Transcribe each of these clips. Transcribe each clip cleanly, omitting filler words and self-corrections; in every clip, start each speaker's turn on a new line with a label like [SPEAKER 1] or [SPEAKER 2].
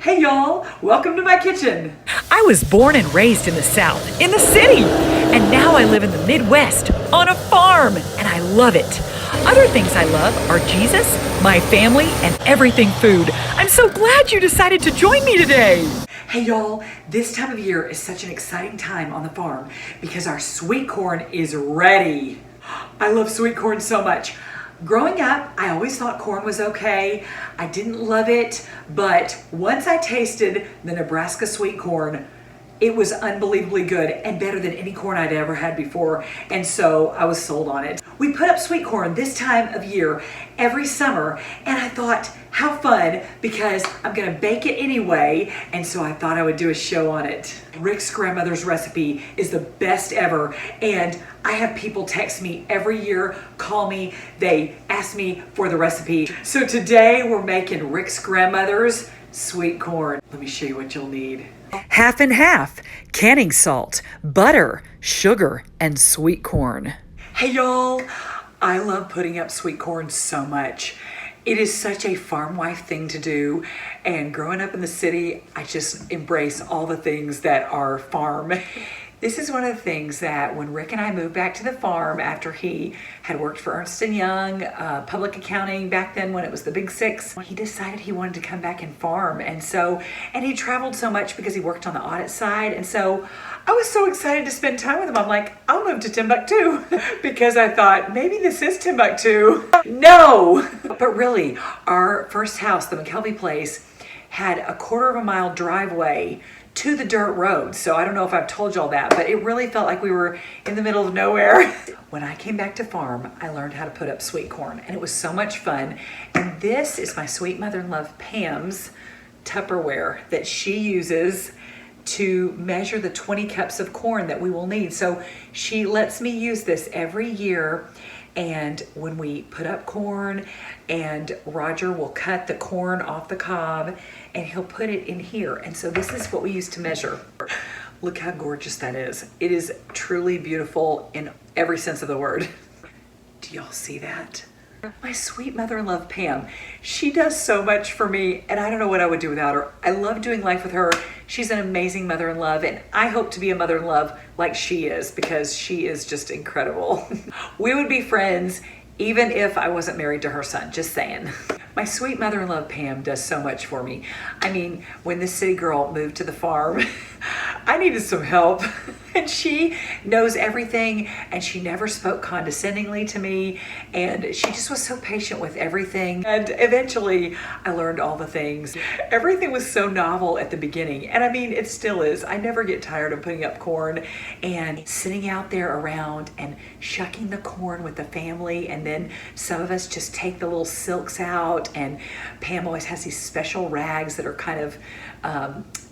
[SPEAKER 1] Hey y'all, welcome to my kitchen.
[SPEAKER 2] I was born and raised in the South, in the city, and now I live in the Midwest, on a farm, and I love it. Other things I love are Jesus, my family, and everything food. I'm so glad you decided to join me today.
[SPEAKER 1] Hey y'all, this time of year is such an exciting time on the farm because our sweet corn is ready. I love sweet corn so much. Growing up, I always thought corn was okay. I didn't love it, but once I tasted the Nebraska sweet corn, it was unbelievably good and better than any corn I'd ever had before, and so I was sold on it. We put up sweet corn this time of year every summer, and I thought, how fun, because I'm gonna bake it anyway, and so I thought I would do a show on it. Rick's grandmother's recipe is the best ever, and I have people text me every year, call me, they ask me for the recipe. So today we're making Rick's grandmother's sweet corn. Let me show you what you'll need.
[SPEAKER 2] Half and half, canning salt, butter, sugar, and sweet corn.
[SPEAKER 1] Hey y'all, I love putting up sweet corn so much. It is such a farm wife thing to do, and growing up in the city, I just embrace all the things that are farm. This is one of the things that when Rick and I moved back to the farm after he had worked for Ernst & Young, public accounting back then when it was the Big Six, he decided he wanted to come back and farm. And he traveled so much because he worked on the audit side. And so I was so excited to spend time with him. I'm like, I'll move to Timbuktu because I thought maybe this is Timbuktu. No, but really our first house, the McKelvey place, had a 1/4 mile driveway to the dirt road. So I don't know if I've told y'all that, but it really felt like we were in the middle of nowhere. When I came back to farm, I learned how to put up sweet corn, and it was so much fun. And this is my sweet mother-in-law Pam's Tupperware that she uses to measure the 20 cups of corn that we will need. So she lets me use this every year. And when we put up corn, and Roger will cut the corn off the cob and he'll put it in here. And so this is what we use to measure. Look how gorgeous that is. It is truly beautiful in every sense of the word. Do y'all see that? My sweet mother-in-law Pam, she does so much for me, and I don't know what I would do without her. I love doing life with her. She's an amazing mother-in-law, and I hope to be a mother-in-law like she is because she is just incredible. We would be friends even if I wasn't married to her son, just saying. My sweet mother-in-law Pam does so much for me. I mean, when this city girl moved to the farm, I needed some help. And she knows everything, and she never spoke condescendingly to me, and she just was so patient with everything. And eventually I learned all the things. Everything was so novel at the beginning, and I mean, it still is. I never get tired of putting up corn and sitting out there around and shucking the corn with the family, and then some of us just take the little silks out, and Pam always has these special rags that are kind of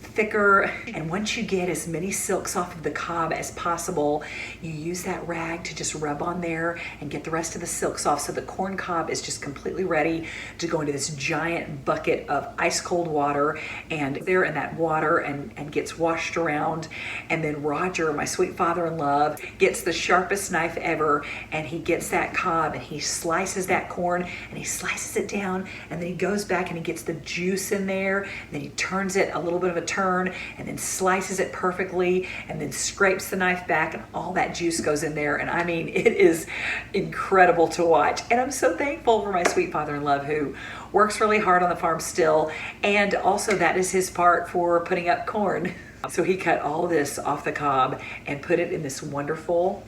[SPEAKER 1] thicker, and once you get as many silks off of the cob as possible, you use that rag to just rub on there and get the rest of the silks off, so the corn cob is just completely ready to go into this giant bucket of ice cold water, and there in that water and gets washed around. And then Roger, my sweet father-in-law, gets the sharpest knife ever, and he gets that cob and he slices that corn and he slices it down, and then he goes back and he gets the juice in there, and then he turns it a little bit of a turn and then slices it perfectly, and then scrapes the knife back, and all that juice goes in there. And I mean, it is incredible to watch. And I'm so thankful for my sweet father-in-law who works really hard on the farm still, and also that is his part for putting up corn. So he cut all of this off the cob and put it in this wonderful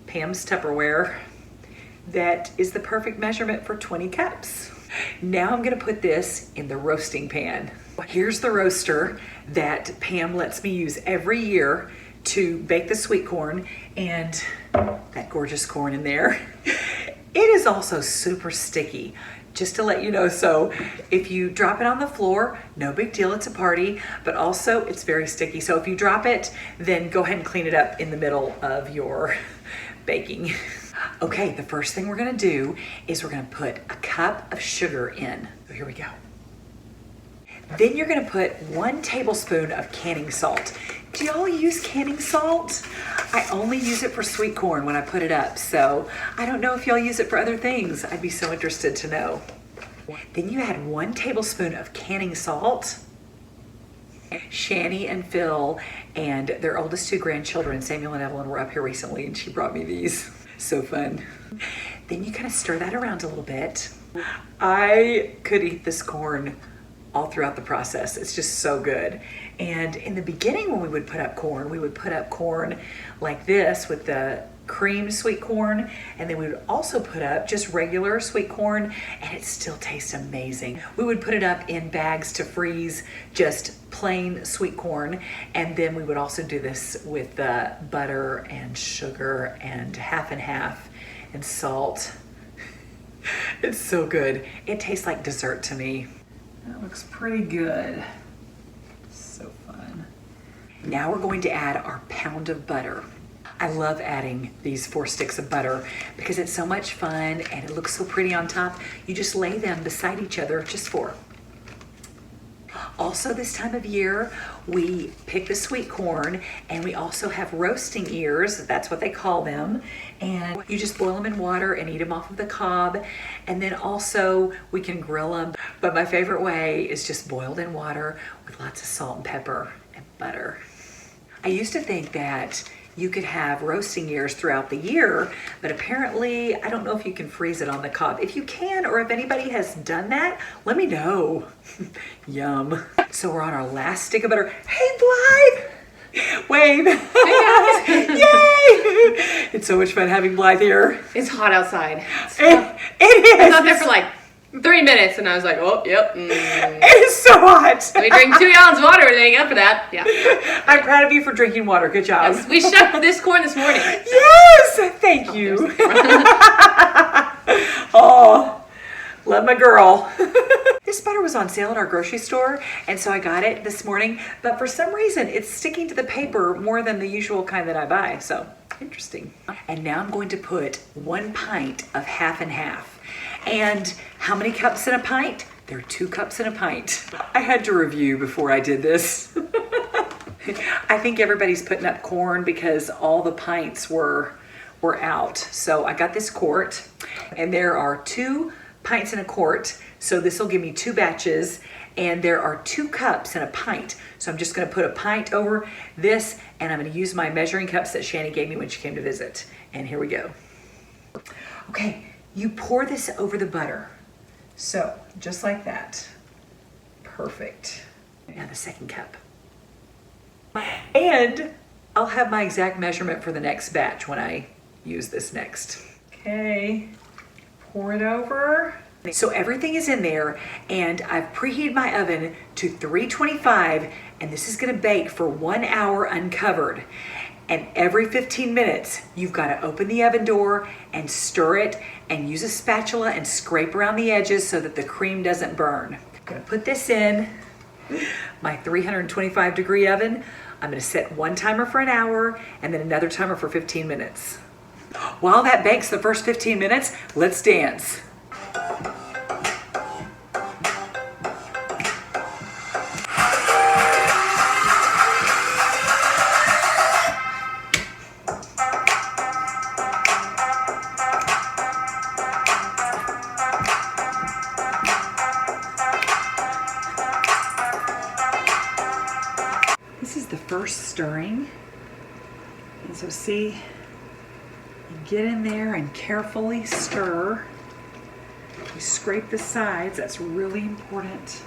[SPEAKER 1] Pam's Tupperware that is the perfect measurement for 20 cups. Now I'm gonna put this in the roasting pan. Here's the roaster that Pam lets me use every year to bake the sweet corn, and that gorgeous corn in there. It is also super sticky, just to let you know. So if you drop it on the floor, no big deal, it's a party, but also it's very sticky. So if you drop it, then go ahead and clean it up in the middle of your baking. Okay, the first thing we're gonna do is we're gonna put a cup of sugar in. So here we go. Then you're gonna put 1 tablespoon of canning salt. Do y'all use canning salt? I only use it for sweet corn when I put it up, so I don't know if y'all use it for other things. I'd be so interested to know. Then you add 1 tablespoon of canning salt. Shani and Phil and their oldest 2 grandchildren, Samuel and Evelyn, were up here recently and she brought me these. So fun. Then you kind of stir that around a little bit. I could eat this corn all throughout the process. It's just so good. And in the beginning when we would put up corn like this with the creamed sweet corn, and then we would also put up just regular sweet corn, and it still tastes amazing. We would put it up in bags to freeze, just plain sweet corn, and then we would also do this with butter and sugar and half and half and salt. It's so good. It tastes like dessert to me. That looks pretty good. So fun. Now we're going to add our pound of butter. I love adding these 4 sticks of butter because it's so much fun and it looks so pretty on top. You just lay them beside each other, just 4. Also this time of year, we pick the sweet corn and we also have roasting ears, that's what they call them. And you just boil them in water and eat them off of the cob. And then also we can grill them. But my favorite way is just boiled in water with lots of salt and pepper and butter. I used to think that you could have roasting ears throughout the year, but apparently, I don't know if you can freeze it on the cob. If you can, or if anybody has done that, let me know. Yum. So we're on our last stick of butter. Hey, Blythe! Wave.
[SPEAKER 3] Hey guys.
[SPEAKER 1] Yay! It's so much fun having Blythe here.
[SPEAKER 3] It's hot outside.
[SPEAKER 1] It is.
[SPEAKER 3] I was out there for like 3 minutes and I was like, oh, yep.
[SPEAKER 1] It is so hot.
[SPEAKER 3] We drink 2 gallons of water to make up for that. Yeah.
[SPEAKER 1] I'm proud of you for drinking water. Good job.
[SPEAKER 3] Yes, we shucked this corn this morning.
[SPEAKER 1] Yes! Thank you. Oh, love my girl. This butter was on sale at our grocery store, and so I got it this morning, but for some reason it's sticking to the paper more than the usual kind that I buy, so interesting. And now I'm going to put 1 pint of half and half. And how many cups in a pint? There are 2 cups in a pint. I had to review before I did this. I think everybody's putting up corn because all the pints were out. So I got this quart, and there are 2 pints in a quart. So this will give me 2 batches, and there are 2 cups in a pint. So I'm just gonna put a pint over this, and I'm gonna use my measuring cups that Shani gave me when she came to visit. And here we go. Okay, you pour this over the butter. So just like that. Perfect. Now the 2nd cup. And I'll have my exact measurement for the next batch when I use this next. Okay, pour it over. So everything is in there, and I've preheated my oven to 325, and this is gonna bake for 1 hour uncovered. And every 15 minutes, you've gotta open the oven door and stir it and use a spatula and scrape around the edges so that the cream doesn't burn. I'm gonna put this in my 325-degree oven. I'm gonna set 1 timer for an hour and then another timer for 15 minutes. While that bakes the first 15 minutes, let's dance. This is the first stirring. And so see, you get in there and carefully stir. You scrape the sides. That's really important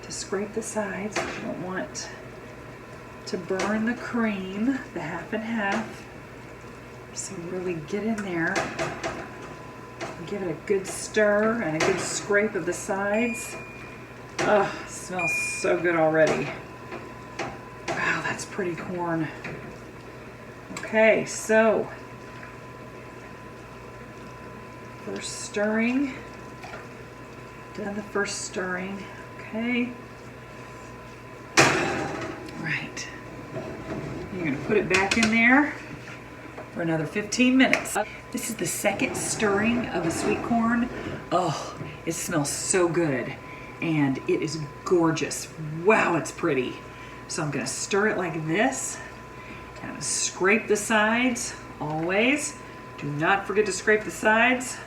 [SPEAKER 1] to scrape the sides. You don't want to burn the cream, the half and half. So really get in there. Give it a good stir and a good scrape of the sides. Oh, it smells so good already. Wow, that's pretty corn. Okay, so first stirring. Done the first stirring. Okay. Right. You're gonna put it back in there for another 15 minutes. This is the 2nd stirring of the sweet corn. Oh, it smells so good. And it is gorgeous. Wow, it's pretty. So I'm gonna stir it like this. And I'm gonna scrape the sides, always. Do not forget to scrape the sides.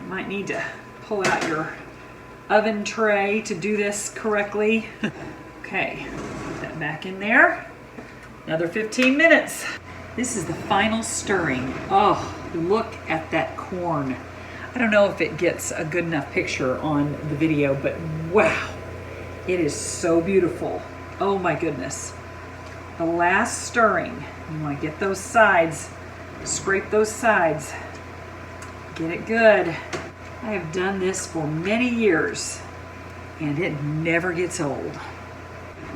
[SPEAKER 1] You might need to pull out your
[SPEAKER 2] oven tray to do this correctly. Okay, put that back in there. Another 15 minutes. This is the final stirring. Oh, look at that corn. I don't know if it gets a good enough picture on the video, but wow, it is so beautiful. Oh my goodness. The last stirring. You want to get those sides, scrape those sides, get it good. I have done this for many years and it never gets old.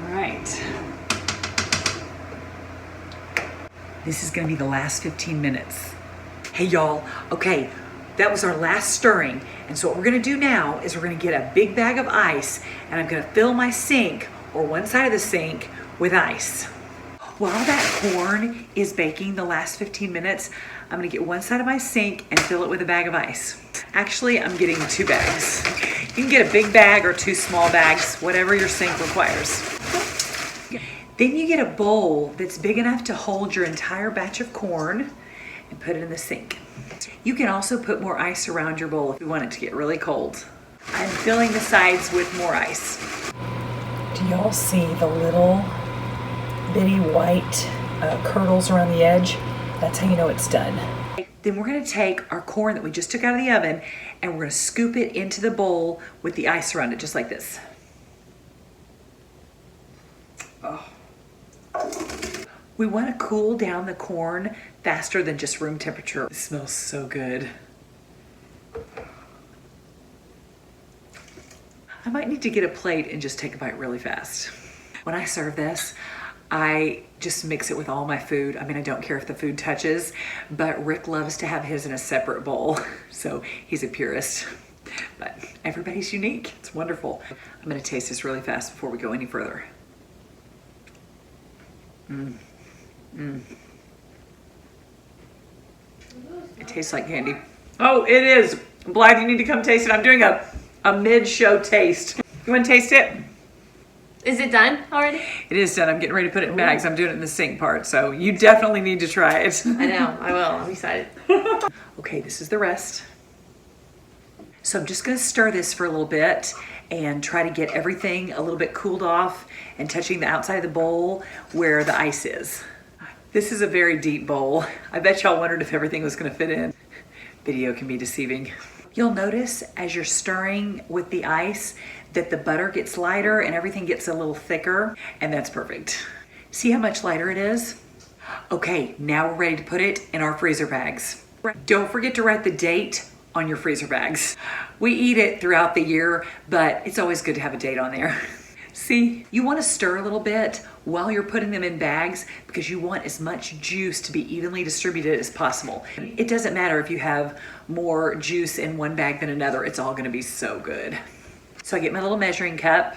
[SPEAKER 2] All right. This is going to be the last 15 minutes. Hey y'all, okay, that was our last stirring. And so what we're going to do now is we're going to get a big bag of ice and I'm going to fill my sink or one side of the sink with ice. While that corn is baking the last 15 minutes, I'm going to get one side of my sink and fill it with a bag of ice. Actually, I'm getting 2 bags. You can get a big bag or 2 small bags, whatever your sink requires. Then you get a bowl that's big enough to hold your entire batch of corn and put it in the sink. You can also put more ice around your bowl if you want it to get really cold. I'm filling the sides with more ice. Do y'all see the little bitty white curdles around the edge? That's how you know it's done. Then we're gonna take our corn that we just took out of the oven and we're gonna scoop it into the bowl with the ice around it, just like this. Oh. We want to cool down the corn faster than just room temperature. It smells so good. I might need to get a plate and just take a bite really fast. When I serve this, I just mix it with all my food. I mean, I don't care if the food touches, but Rick loves to have his in a separate bowl. So he's a purist, but everybody's unique. It's wonderful. I'm gonna taste this really fast before we go any further. It tastes like candy. Oh, it is. Blythe, you need to come taste it. I'm doing a mid-show taste. You want to taste it?
[SPEAKER 3] Is it done already?
[SPEAKER 2] It is done. I'm getting ready to put it in bags. I'm doing it in the sink part, so you definitely need to try it.
[SPEAKER 3] I know, I will. I'm excited.
[SPEAKER 2] Okay, this is the rest. So I'm just going to stir this for a little bit and try to get everything a little bit cooled off and touching the outside of the bowl where the ice is. This is a very deep bowl. I bet y'all wondered if everything was going to fit in. Video can be deceiving. You'll notice as you're stirring with the ice that the butter gets lighter and everything gets a little thicker, and that's perfect. See how much lighter it is? Okay, now we're ready to put it in our freezer bags. Don't forget to write the date on your freezer bags. We eat it throughout the year, but it's always good to have a date on there. See, you want to stir a little bit while you're putting them in bags because you want as much juice to be evenly distributed as possible. It doesn't matter if you have more juice in one bag than another, it's all gonna be so good. So I get my little measuring cup.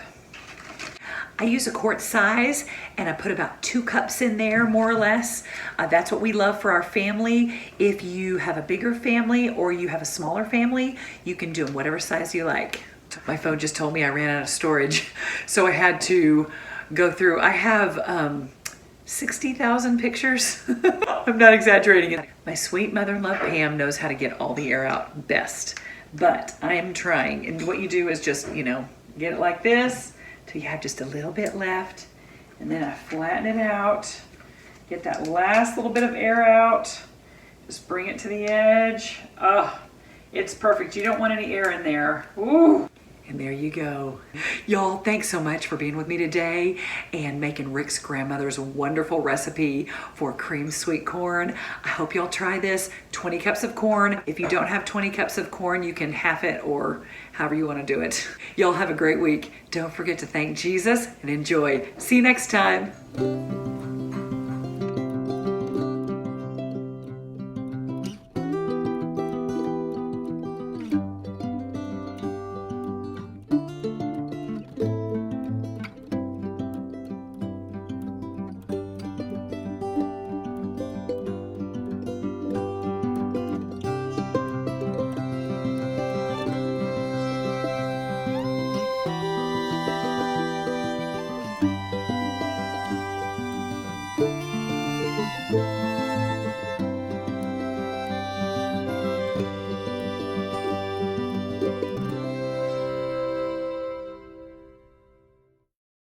[SPEAKER 2] I use a quart size and I put about 2 cups in there, more or less. That's what we love for our family. If you have a bigger family or you have a smaller family, you can do them whatever size you like. My phone just told me I ran out of storage, so I had to go through. I have 60,000 pictures. I'm not exaggerating it. My sweet mother-in-law Pam knows how to get all the air out best, but I am trying. And what you do is just, you know, get it like this till you have just a little bit left, and then I flatten it out, get that last little bit of air out, just bring it to the edge. Oh, it's perfect. You don't want any air in there. Ooh. And there you go. Y'all, thanks so much for being with me today and making Rick's grandmother's wonderful recipe for cream sweet corn. I hope y'all try this. 20 cups of corn. If you don't have 20 cups of corn, you can half it or however you want to do it. Y'all have a great week. Don't forget to thank Jesus and enjoy. See you next time.